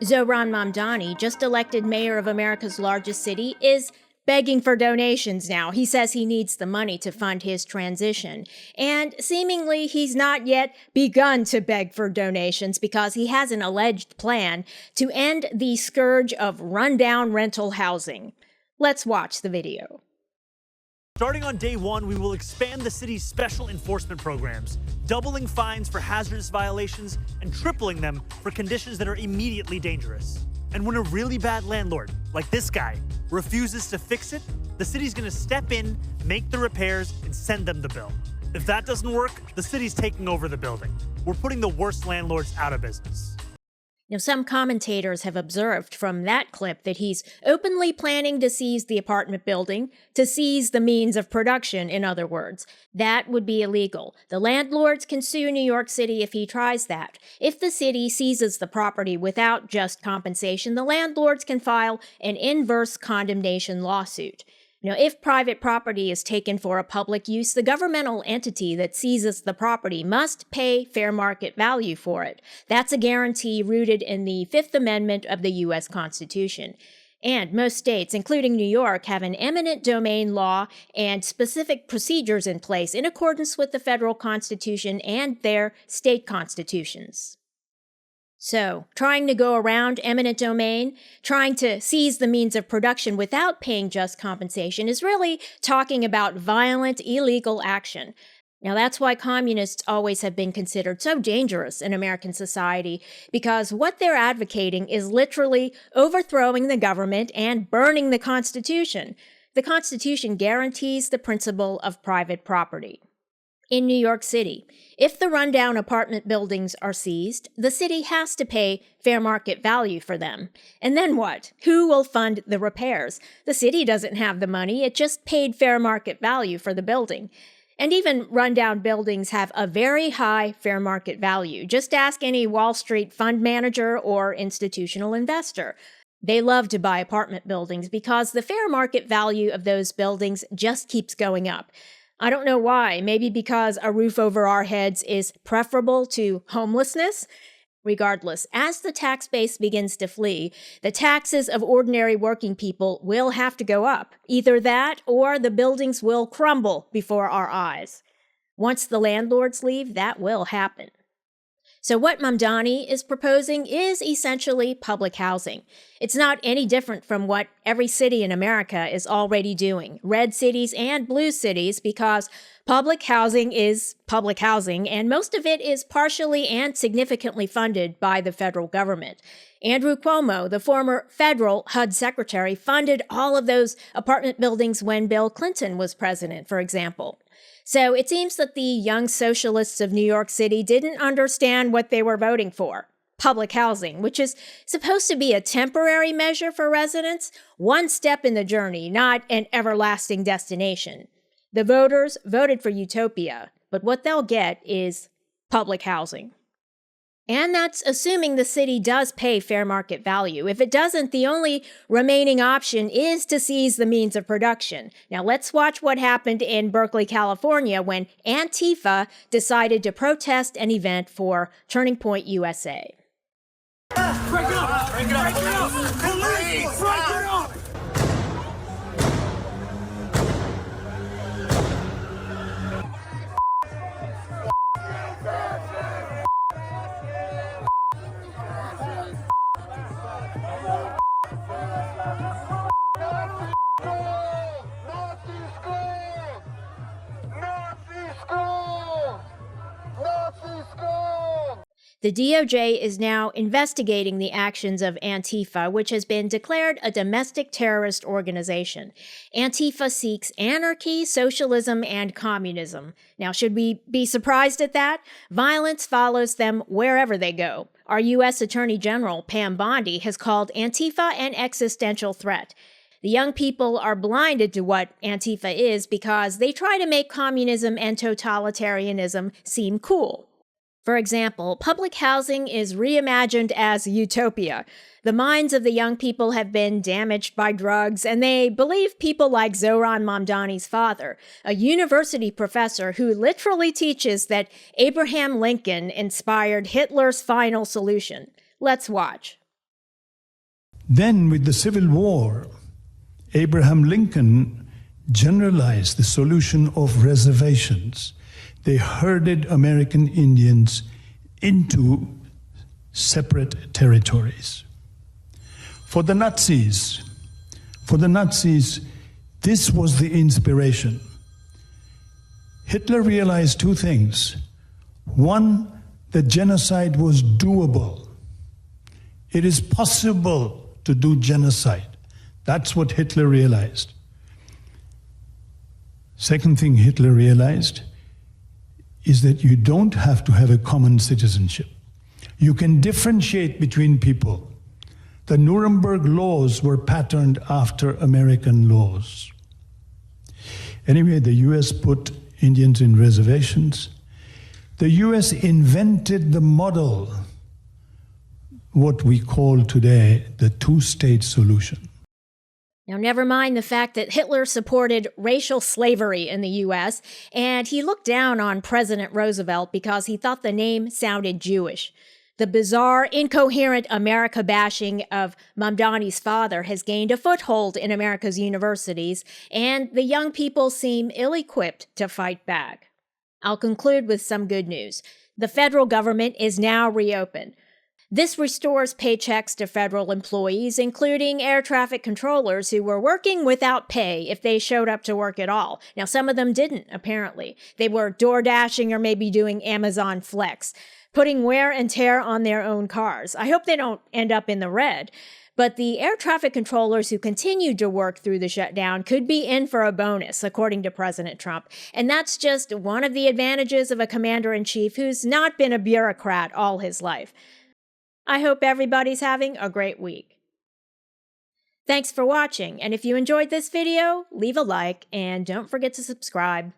Zohran Mamdani, just elected mayor of America's largest city, is begging for donations now. He says he needs the money to fund his transition. And seemingly, he's not yet begun to beg for donations because he has an alleged plan to end the scourge of rundown rental housing. Let's watch the video. Starting on day one, we will expand the city's special enforcement programs, doubling fines for hazardous violations and tripling them for conditions that are immediately dangerous. And when a really bad landlord, like this guy, refuses to fix it, the city's gonna step in, make the repairs, and send them the bill. If that doesn't work, the city's taking over the building. We're putting the worst landlords out of business. Now, some commentators have observed from that clip that he's openly planning to seize the apartment building, to seize the means of production, in other words. That would be illegal. The landlords can sue New York City if he tries that. If the city seizes the property without just compensation, the landlords can file an inverse condemnation lawsuit. Now, if private property is taken for a public use, the governmental entity that seizes the property must pay fair market value for it. That's a guarantee rooted in the Fifth Amendment of the U.S. Constitution. And most states, including New York, have an eminent domain law and specific procedures in place in accordance with the federal Constitution and their state constitutions. So, trying to go around eminent domain, trying to seize the means of production without paying just compensation is really talking about violent, illegal action. Now, that's why communists always have been considered so dangerous in American society, because what they're advocating is literally overthrowing the government and burning the Constitution. The Constitution guarantees the principle of private property. In New York City, if the rundown apartment buildings are seized, the city has to pay fair market value for them. And then what? Who will fund the repairs? The city doesn't have the money, it just paid fair market value for the building. And even rundown buildings have a very high fair market value. Just ask any Wall Street fund manager or institutional investor. They love to buy apartment buildings because the fair market value of those buildings just keeps going up. I don't know why. Maybe because a roof over our heads is preferable to homelessness? Regardless, as the tax base begins to flee, the taxes of ordinary working people will have to go up. Either that or the buildings will crumble before our eyes. Once the landlords leave, that will happen. So what Mamdani is proposing is essentially public housing. It's not any different from what every city in America is already doing, red cities and blue cities, because public housing is public housing, and most of it is partially and significantly funded by the federal government. Andrew Cuomo, the former federal HUD secretary, funded all of those apartment buildings when Bill Clinton was president, for example. So it seems that the young socialists of New York City didn't understand what they were voting for. Public housing, which is supposed to be a temporary measure for residents, one step in the journey, not an everlasting destination. The voters voted for utopia, but what they'll get is public housing. And that's assuming the city does pay fair market value. If it doesn't, the only remaining option is to seize the means of production. Now let's watch what happened in Berkeley, California when Antifa decided to protest an event for Turning Point USA. Break it up! Break it up! Break it up! Police! Break it up! The DOJ is now investigating the actions of Antifa, which has been declared a domestic terrorist organization. Antifa seeks anarchy, socialism, and communism. Now, should we be surprised at that? Violence follows them wherever they go. Our U.S. Attorney General, Pam Bondi, has called Antifa an existential threat. The young people are blinded to what Antifa is because they try to make communism and totalitarianism seem cool. For example, public housing is reimagined as utopia. The minds of the young people have been damaged by drugs, and they believe people like Zohran Mamdani's father, a university professor who literally teaches that Abraham Lincoln inspired Hitler's final solution. Let's watch. Then, with the Civil War, Abraham Lincoln generalized the solution of reservations. They herded American Indians into separate territories. For the Nazis, this was the inspiration. Hitler realized two things. One, that genocide was doable. It is possible to do genocide. That's what Hitler realized. Second thing Hitler realized is that you don't have to have a common citizenship. You can differentiate between people. The Nuremberg laws were patterned after American laws. Anyway, the US put Indians in reservations. The US invented the model, what we call today the two-state solution. Now, never mind the fact that Hitler supported racial slavery in the U.S., and he looked down on President Roosevelt because he thought the name sounded Jewish. The bizarre, incoherent America bashing of Mamdani's father has gained a foothold in America's universities, and the young people seem ill-equipped to fight back. I'll conclude with some good news. The federal government is now reopened. This restores paychecks to federal employees, including air traffic controllers who were working without pay if they showed up to work at all. Now, some of them didn't, apparently. They were door dashing or maybe doing Amazon Flex, putting wear and tear on their own cars. I hope they don't end up in the red. But the air traffic controllers who continued to work through the shutdown could be in for a bonus, according to President Trump. And that's just one of the advantages of a commander-in-chief who's not been a bureaucrat all his life. I hope everybody's having a great week. Thanks for watching, and if you enjoyed this video, leave a like and don't forget to subscribe.